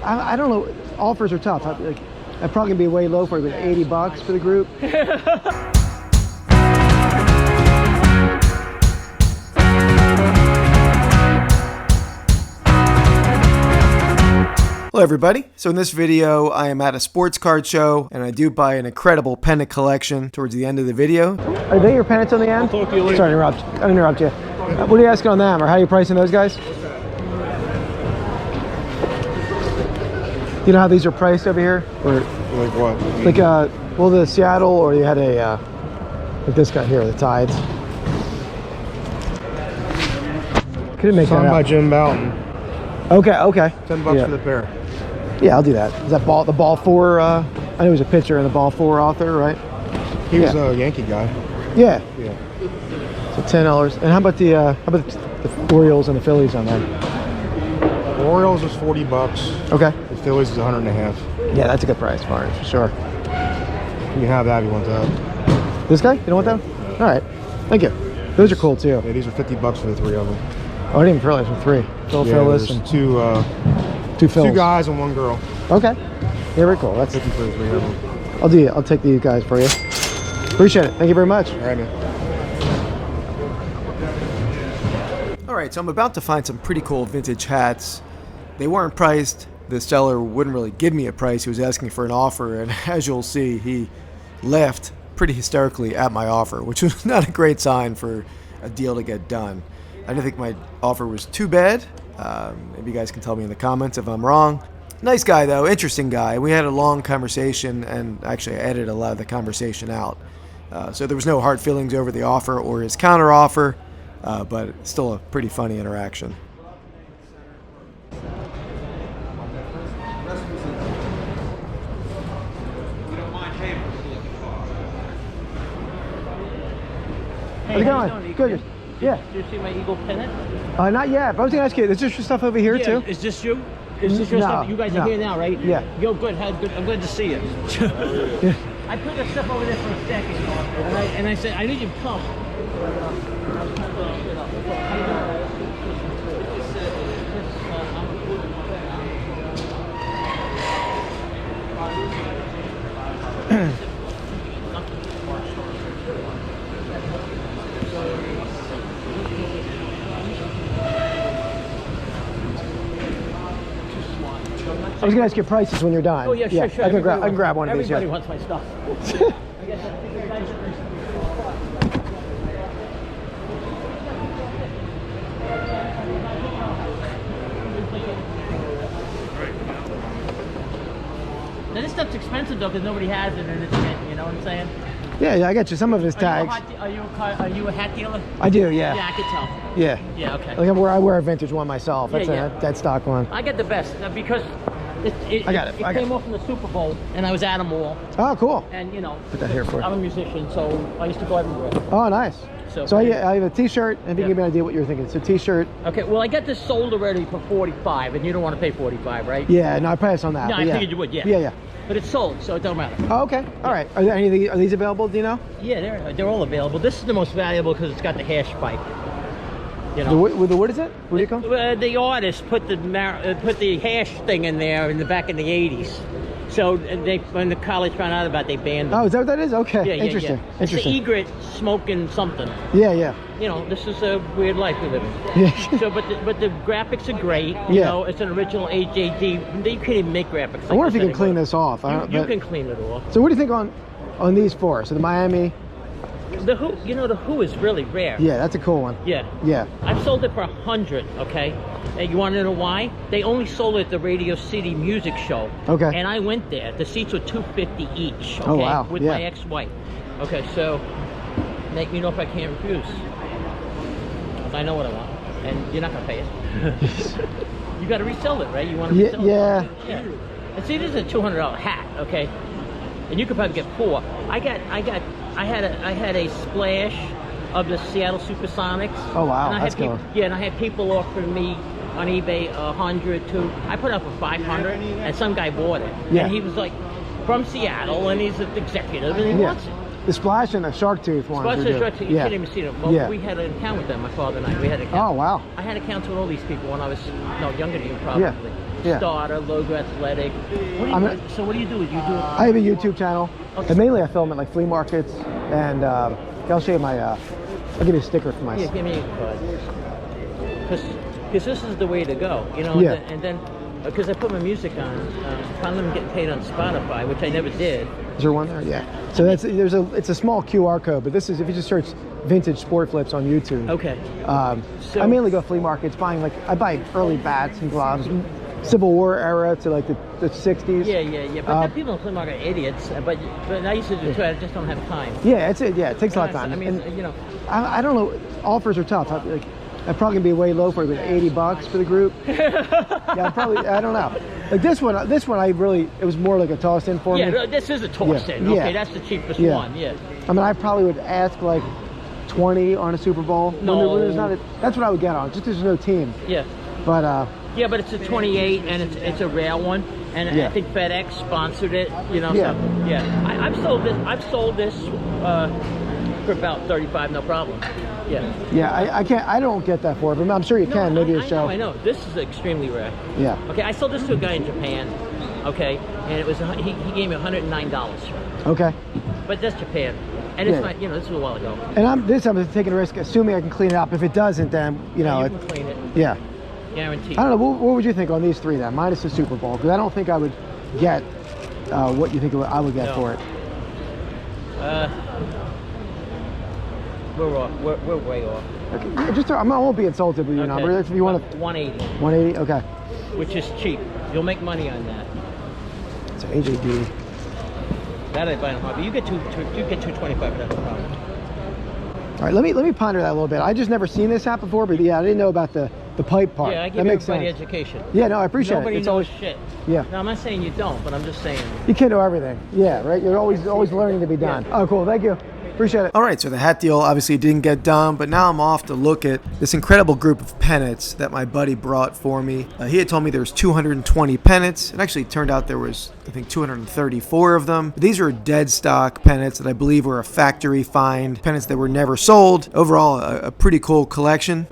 I don't know. Offers are tough. I'm probably gonna be way low for it, but $80 for the group. Hello everybody, so in this video I am at a sports card show and I do buy an incredible pennant collection towards the end of the video. Are they your pennants on the end? Sorry to interrupt you. What are you asking on them, or how are you pricing those guys? You know how these are priced over here? Or like what? Like well, the Seattle, or you had a like this guy here, the Tides. Couldn't make that Signed out. by Jim Bouton. Okay. $10 for the pair. Yeah, I'll do that. Is that the ball 4? I know he was a pitcher and the ball 4 author, right? He was a Yankee guy. Yeah. Yeah. So $10. And how about the Orioles and the Phillies on there? The Orioles is $40. Okay. The Phillies is $150. Yeah, that's a good price for it, for sure. You can have that if you want that. This guy? You don't want that? All right. Thank you. Those are cool too. Yeah, these are $50 for the 3 of them. Oh, I didn't even realize for 3. Phyllis and two Phils. 2 guys and 1 girl. Okay. Yeah, very cool. That's 50 for the 3 of them. I'll take these guys for you. Appreciate it. Thank you very much. All right, man. All right, so I'm about to find some pretty cool vintage hats. They weren't priced. The seller wouldn't really give me a price. He was asking for an offer, and as you'll see, he laughed pretty hysterically at my offer, which was not a great sign for a deal to get done. I didn't think my offer was too bad. Maybe you guys can tell me in the comments if I'm wrong. Nice guy though, interesting guy. We had a long conversation, and actually I edited a lot of the conversation out. So there was no hard feelings over the offer or his counter offer, but still a pretty funny interaction. How's it going? Good. Yeah. Did you see my Eagle Pennant? Not yet, but I was going to ask you, is this your stuff over here too? Is this you? Is this your stuff? You guys are here now, right? Yeah. Yo, good. I'm glad to see you. Yeah. I put the stuff over there for a second, and I said, I need you to come. I was going to ask you prices when you're done. Oh, yeah, sure. I can grab one of these. Everybody wants my stuff. Now, this stuff's expensive, though, because nobody has it, and it's mint, you know what I'm saying? Yeah, I get you. Some of his tags. Are you a hat dealer? I do, yeah. Yeah, I can tell. Yeah. Yeah, okay. Like I wear a vintage one myself. That's a Deadstock one. I get the best because it came off from the Super Bowl, and I was at them all. Oh, cool. And you know, Put that here for you. I'm a musician, so I used to go everywhere. Oh, nice. So I have a T-shirt. And if you Yeah. give me an idea what you're thinking, it's a T-shirt. Okay, well, I got this sold already for $45, and you don't want to pay $45, right? Yeah, no, I pass on that. No, I figured you would. Yeah. Yeah. But it's sold, so it don't matter. Oh, okay. All right. Are these available? Do you know? Yeah, they're all available. This is the most valuable because it's got the hash pipe. You know. What is it? What do you call it? The artist put the hash thing in there in the back in the '80s. So when the college found out about it, they banned them. Oh, is that what that is? Okay. Yeah, Interesting. Yeah. It's the egret smoking something. Yeah. You know, this is a weird life we live in. Yeah. So, but the graphics are great. You know, it's an original AJD. They couldn't even make graphics. Like I wonder if you can clean this off. You can clean it off. So what do you think on these 4? So the Miami. The Who, the Who is really rare. Yeah, that's a cool one. Yeah. I've sold it for 100. Okay. And you want to know why? They only sold it at the Radio City Music Show. Okay. And I went there. The seats were $250 each. Okay, oh wow. With my ex-wife. Okay, so make me know if I can't refuse. I know what I want, and you're not gonna pay it. You got to resell it, right? You want to resell it? Yeah. And see, this is a $200 hat, okay? And you could probably get 4. I had a splash of the Seattle Supersonics. Oh wow, and that's cool. Yeah, and I had people offering me on eBay 100 too. I put it up for 500, and some guy bought it. Yeah. And he was like from Seattle, and he's an executive, and he wants it. The Splash and the Shark Tooth ones. Splash and Shark Tooth, you can't even see them. Well, we had an account with them, my father and I. We had an account. Oh, wow. I had accounts with all these people when I was younger than you, probably. Yeah. Starter, Logo Athletic. So what do you do? You do? I have a YouTube channel, and mainly I film at like flea markets, and I'll show you my. I'll give you a sticker for my. Yeah, give me a card. Because this is the way to go, you know. Yeah. And then, because I put my music on, finally I'm getting paid on Spotify, which I never did. Is there one there? Yeah. So it's a small QR code, but this is if you just search vintage sport flips on YouTube. Okay. So I mainly go flea markets, I buy early bats and gloves, Civil War era to like the 60s. Yeah. But the people in flea market are idiots. But I used to do too. I just don't have time. Yeah, it takes a lot of time. I mean, and you know. I don't know. Offers are tough. I'm probably gonna be way low for it, $80 for the group. Yeah, I don't know. Like this one, it was more like a toss in for me. Yeah, this is a toss in. Okay, that's the cheapest one. Yeah. I mean, I probably would ask like 20 on a Super Bowl. No. When there's not that's what I would get on, just because there's no team. Yeah. But yeah, but it's a 28 and it's a rare one, and I think FedEx sponsored it. You know. Yeah. So, yeah. I've sold this for about 35, no problem. Yeah. Yeah, I don't get that for it, but I'm sure you can. Maybe a show. I know. This is extremely rare. Yeah. Okay, I sold this to a guy in Japan. Okay, and it was he gave me $109. Okay. But that's Japan, and it's not. You know, this was a while ago. And I'm taking a risk, assuming I can clean it up. If it doesn't, then you can clean it. Yeah. Guaranteed. I don't know. What would you think on these three then, minus the Super Bowl? Because I don't think I would get what you think I would get for it. We're off. We're way off. Okay. I won't be insulted with your number. If you want to. 180. 180. Okay. Which is cheap. You'll make money on that. So AJD. That I buy in a hobby. You get 225. That's no problem. All right. Let me ponder that a little bit. I just never seen this app before, but yeah, I didn't know about the pipe part. Yeah, I give that makes everybody sense. education. Yeah, no, I appreciate Nobody it. It's knows always shit. Yeah. No, I'm not saying you don't, but I'm just saying. You can't know everything. Yeah, right. You're always learning to be done. Yeah. Oh, cool. Thank you. Appreciate it. All right, so the hat deal obviously didn't get done, but now I'm off to look at this incredible group of pennants that my buddy brought for me. He had told me there was 220 pennants. It actually turned out there was, I think, 234 of them. These are Deadstock pennants that I believe were a factory find, pennants that were never sold. Overall, a pretty cool collection.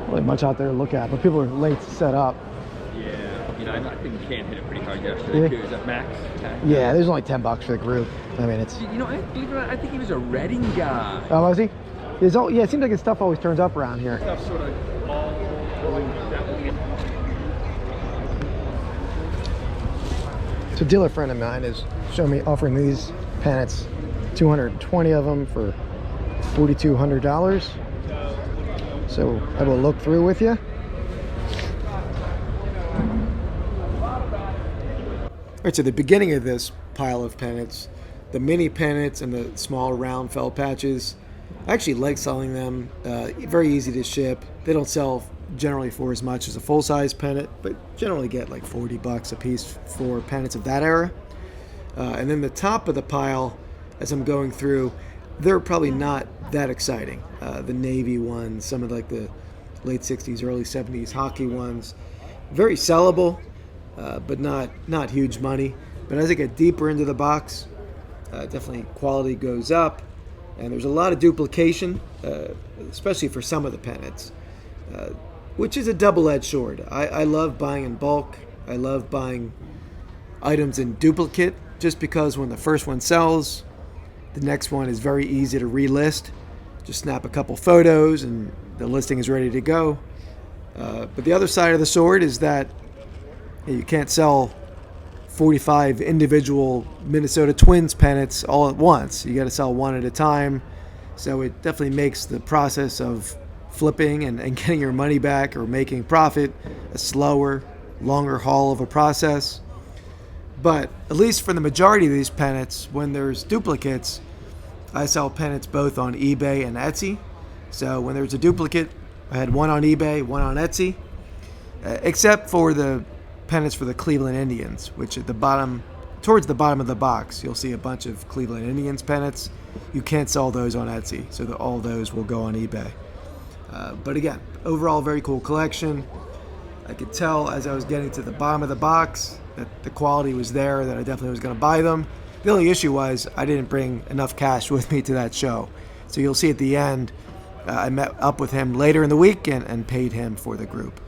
Really much out there to look at, but people are late to set up. Yeah, you know, I think the can hit it pretty hard yesterday too. Is that max? Yeah, there's only $10 for the group. I mean, it's. You know, believe it or not, I think he was a Reading guy. Oh, was he? Yeah, it seems like his stuff always turns up around here. Stuff sort of all going that way. So a dealer friend of mine is offering these pennants, 220 of them for $4,200. So I will look through with you. All right, so the beginning of this pile of pennants, the mini pennants and the small round felt patches, I actually like selling them. Very easy to ship. They don't sell generally for as much as a full-size pennant, but generally get like $40 a piece for pennants of that era. And then the top of the pile, as I'm going through, they're probably not that exciting. The navy ones, some of like the late 60s, early 70s hockey ones, very sellable, but not huge money. But as I get deeper into the box, definitely quality goes up, and there's a lot of duplication, especially for some of the pennants, which is a double-edged sword. I love buying in bulk. I love buying items in duplicate, just because when the first one sells, the next one is very easy to relist. Just snap a couple photos and the listing is ready to go. But the other side of the sword is that you can't sell 45 individual Minnesota Twins pennants all at once. You got to sell one at a time. So it definitely makes the process of flipping and getting your money back or making profit a slower, longer haul of a process. But at least for the majority of these pennants, when there's duplicates, I sell pennants both on eBay and Etsy. So when there's a duplicate, I had one on eBay, one on Etsy, except for the pennants for the Cleveland Indians, which at the bottom, towards the bottom of the box, you'll see a bunch of Cleveland Indians pennants. You can't sell those on Etsy, so all those will go on eBay. But again, overall, very cool collection. I could tell as I was getting to the bottom of the box that the quality was there, that I definitely was going to buy them. The only issue was I didn't bring enough cash with me to that show. So you'll see at the end, I met up with him later in the week and paid him for the group.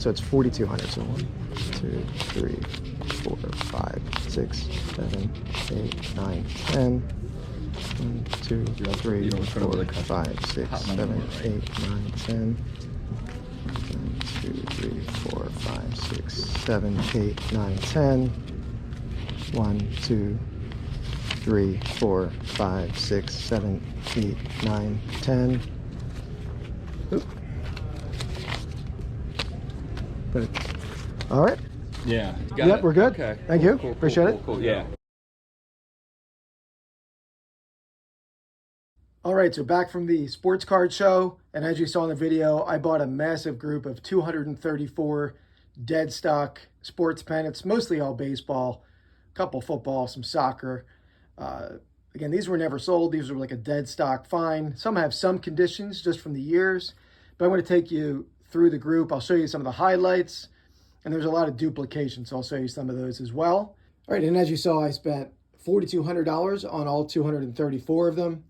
So it's 4,200. So 1, 2, 3, 4, 5, 6, 7, 8, 9, 10. 1, 2, 3, 4, 5, 6, 7, 8, 9, 10. 1, 2, 3, 4, 5, 6, 7, 8, 9, 10. 1, 2, 3, 4, 5, 6, 7, 8, 9, 10. Oop. But, all right. Yeah. Yep, we're good. Okay. Thank you. Cool, Appreciate it. Cool. Yeah. All right, so back from the sports card show, and as you saw in the video, I bought a massive group of 234 Deadstock sports pennants, mostly all baseball, a couple football, some soccer. Again, these were never sold. These were like a Deadstock find. Some have some conditions just from the years, but I'm going to take you through the group. I'll show you some of the highlights, and there's a lot of duplication, so I'll show you some of those as well. All right, and as you saw, I spent $4,200 on all 234 of them.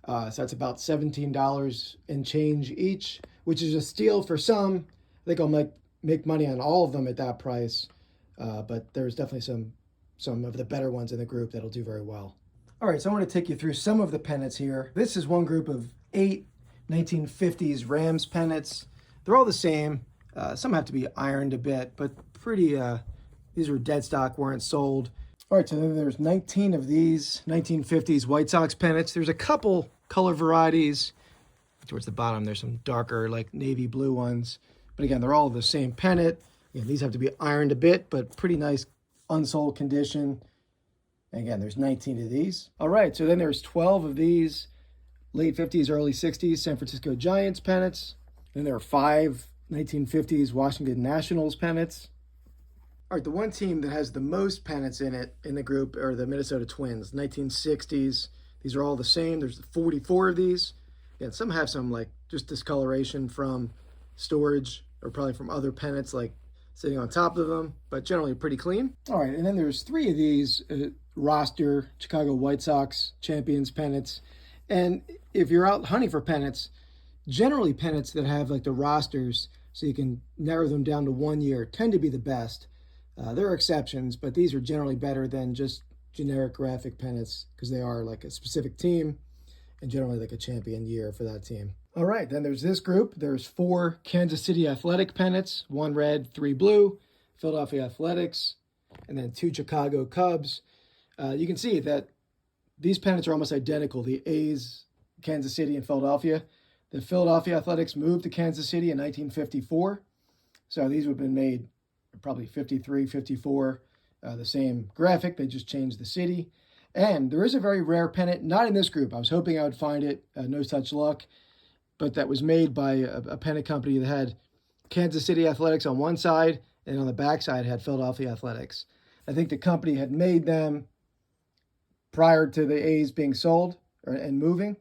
So that's about $17 and change each, which is a steal for some. I think I'll make money on all of them at that price, but there's definitely some of the better ones in the group that'll do very well. All right, so I want to take you through some of the pennants here. This is one group of 8 1950s Rams pennants. They're all the same. Some have to be ironed a bit, but pretty, these were dead stock, weren't sold. All right, so then there's 19 of these 1950s White Sox pennants. There's a couple color varieties. Towards the bottom, there's some darker, like navy blue ones. But again, they're all the same pennant. Again, these have to be ironed a bit, but pretty nice unsold condition. And again, there's 19 of these. All right, so then there's 12 of these late 50s, early 60s San Francisco Giants pennants. Then there are 5 1950s Washington Nationals pennants. All right, the one team that has the most pennants in it in the group are the Minnesota Twins, 1960s. These are all the same. There's 44 of these. Yeah, some have some like just discoloration from storage or probably from other pennants like sitting on top of them, but generally pretty clean. All right, and then there's 3 of these roster Chicago White Sox champions pennants. And if you're out hunting for pennants, generally pennants that have like the rosters so you can narrow them down to 1 year tend to be the best. There are exceptions, but these are generally better than just generic graphic pennants because they are like a specific team and generally like a champion year for that team. All right, then there's this group. There's 4 Kansas City Athletic pennants, 1 red, 3 blue, Philadelphia Athletics, and then 2 Chicago Cubs. You can see that these pennants are almost identical. The A's, Kansas City, and Philadelphia. The Philadelphia Athletics moved to Kansas City in 1954. So these would have been made probably 53, 54, the same graphic. They just changed the city. And there is a very rare pennant, not in this group. I was hoping I would find it, no such luck, but that was made by a pennant company that had Kansas City Athletics on one side, and on the back side had Philadelphia Athletics. I think the company had made them prior to the A's being sold and moving,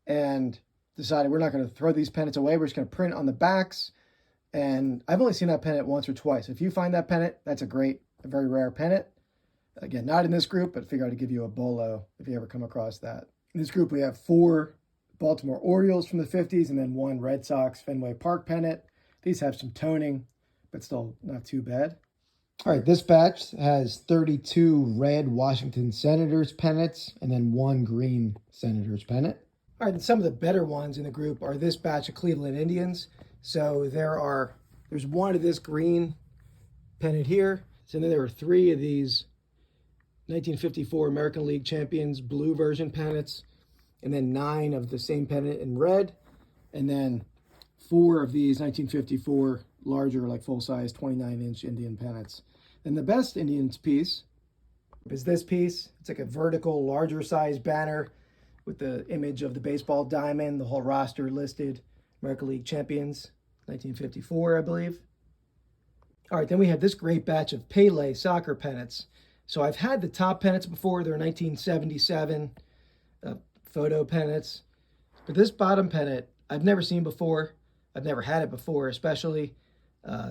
and decided we're not going to throw these pennants away. We're just going to print on the backs. And I've only seen that pennant once or twice. If you find that pennant, that's a very rare pennant. Again, not in this group, but figure I'd give you a bolo if you ever come across that. In this group, we have 4 Baltimore Orioles from the 50s and then 1 Red Sox Fenway Park pennant. These have some toning, but still not too bad. All right, this batch has 32 red Washington Senators pennants and then 1 green Senators pennant. All right, and some of the better ones in the group are this batch of Cleveland Indians. So there's 1 of this green pennant here. So then there are 3 of these 1954 American League Champions blue version pennants, and then 9 of the same pennant in red, and then 4 of these 1954 larger, like full-size 29-inch Indian pennants. And the best Indians piece is this piece. It's like a vertical, larger size banner with the image of the baseball diamond, the whole roster listed, American League Champions, 1954, I believe. All right, then we have this great batch of Pele soccer pennants. So I've had the top pennants before. They're 1977 photo pennants. But this bottom pennant, I've never seen before. I've never had it before, especially.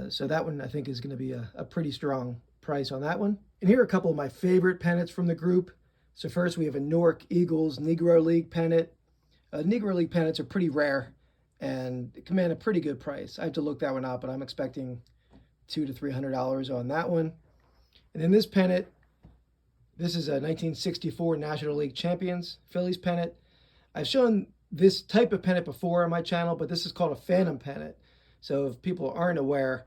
So that one, I think, is going to be a pretty strong price on that one. And here are a couple of my favorite pennants from the group. So first, we have a Newark Eagles Negro League pennant. Negro League pennants are pretty rare and command a pretty good price. I have to look that one up, but I'm expecting $200 to $300 on that one. And then this pennant, this is a 1964 National League Champions Phillies pennant. I've shown this type of pennant before on my channel, but this is called a phantom pennant. So if people aren't aware,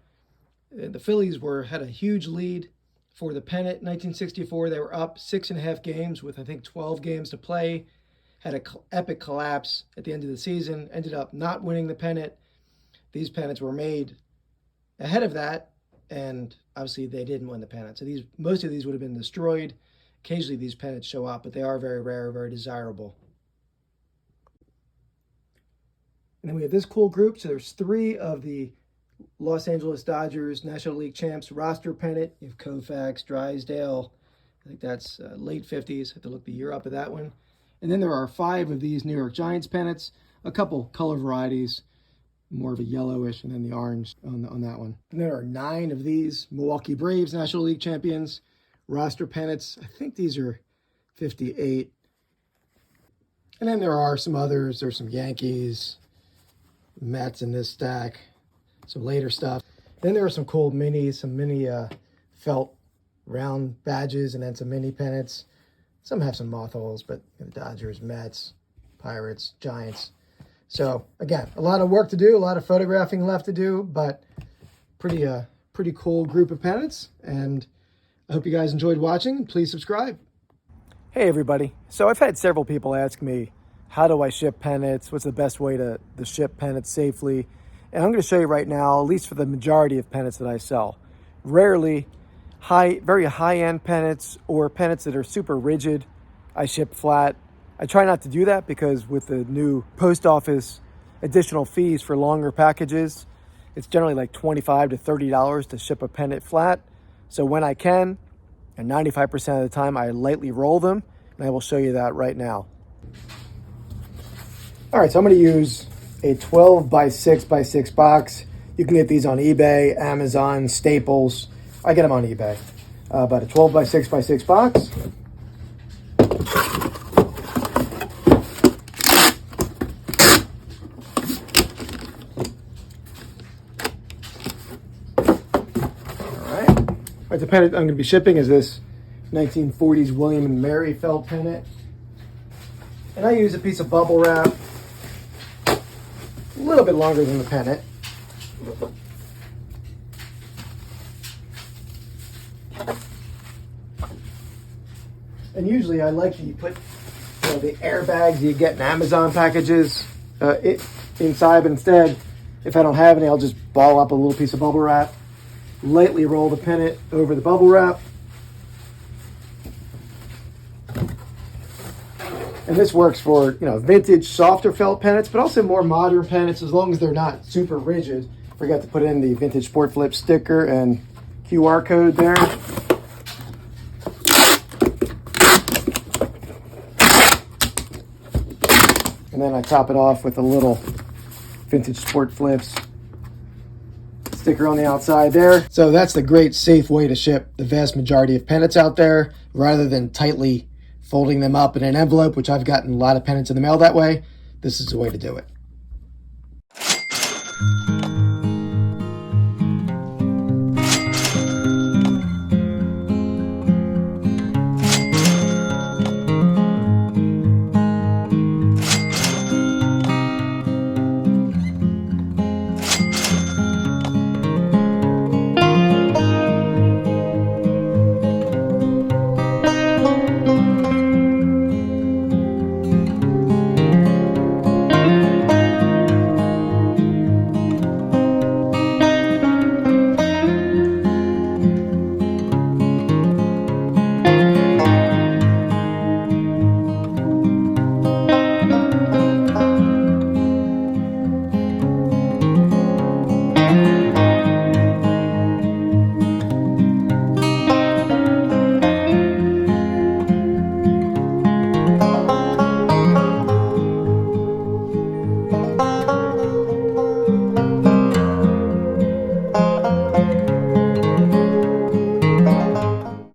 the Phillies had a huge lead for the pennant in 1964. They were up 6.5 games with, I think, 12 games to play. Had an epic collapse at the end of the season, ended up not winning the pennant. These pennants were made ahead of that, and obviously they didn't win the pennant. So most of these would have been destroyed. Occasionally these pennants show up, but they are very rare, very desirable. And then we have this cool group. So there's 3 of the Los Angeles Dodgers National League Champs roster pennant. You have Koufax, Drysdale. I think that's late 50s. I have to look the year up of that one. And then there are 5 of these New York Giants pennants, a couple color varieties, more of a yellowish, and then the orange on that one. And there are 9 of these Milwaukee Braves National League Champions roster pennants. I think these are 58. And then there are some others. There's some Yankees, Mets in this stack, some later stuff. Then there are some cool minis, some mini felt round badges, and then some mini pennants. Some have some moth holes, but the Dodgers, Mets, Pirates, Giants. So again, a lot of work to do, a lot of photographing left to do, but pretty cool group of pennants. And I hope you guys enjoyed watching. Please subscribe. Hey everybody. So I've had several people ask me, how do I ship pennants? What's the best way to ship pennants safely? And I'm going to show you right now, at least for the majority of pennants that I sell. Rarely very high-end pennants or pennants that are super rigid, I ship flat. I try not to do that because with the new post office additional fees for longer packages, it's generally like $25 to $30 to ship a pennant flat. So when I can, and 95% of the time, I lightly roll them, and I will show you that right now. All right, so I'm going to use a 12 by 6 by 6 box. You can get these on eBay, Amazon, Staples. I get them on eBay. But a 12 by 6 by 6 box. Alright, the pennant I'm going to be shipping is this 1940s William and Mary felt pennant. And I use a piece of bubble wrap, a little bit longer than the pennant. And usually I like to put the airbags you get in Amazon packages inside, but instead, if I don't have any, I'll just ball up a little piece of bubble wrap, lightly roll the pennant over the bubble wrap. And this works for, vintage softer felt pennants, but also more modern pennants, as long as they're not super rigid. Forgot to put in the vintage Sport Flip sticker and QR code there. And then I top it off with a little vintage Sport Flips sticker on the outside there. So that's the great safe way to ship the vast majority of pennants out there, rather than tightly folding them up in an envelope, which I've gotten a lot of pennants in the mail that way. This is the way to do it.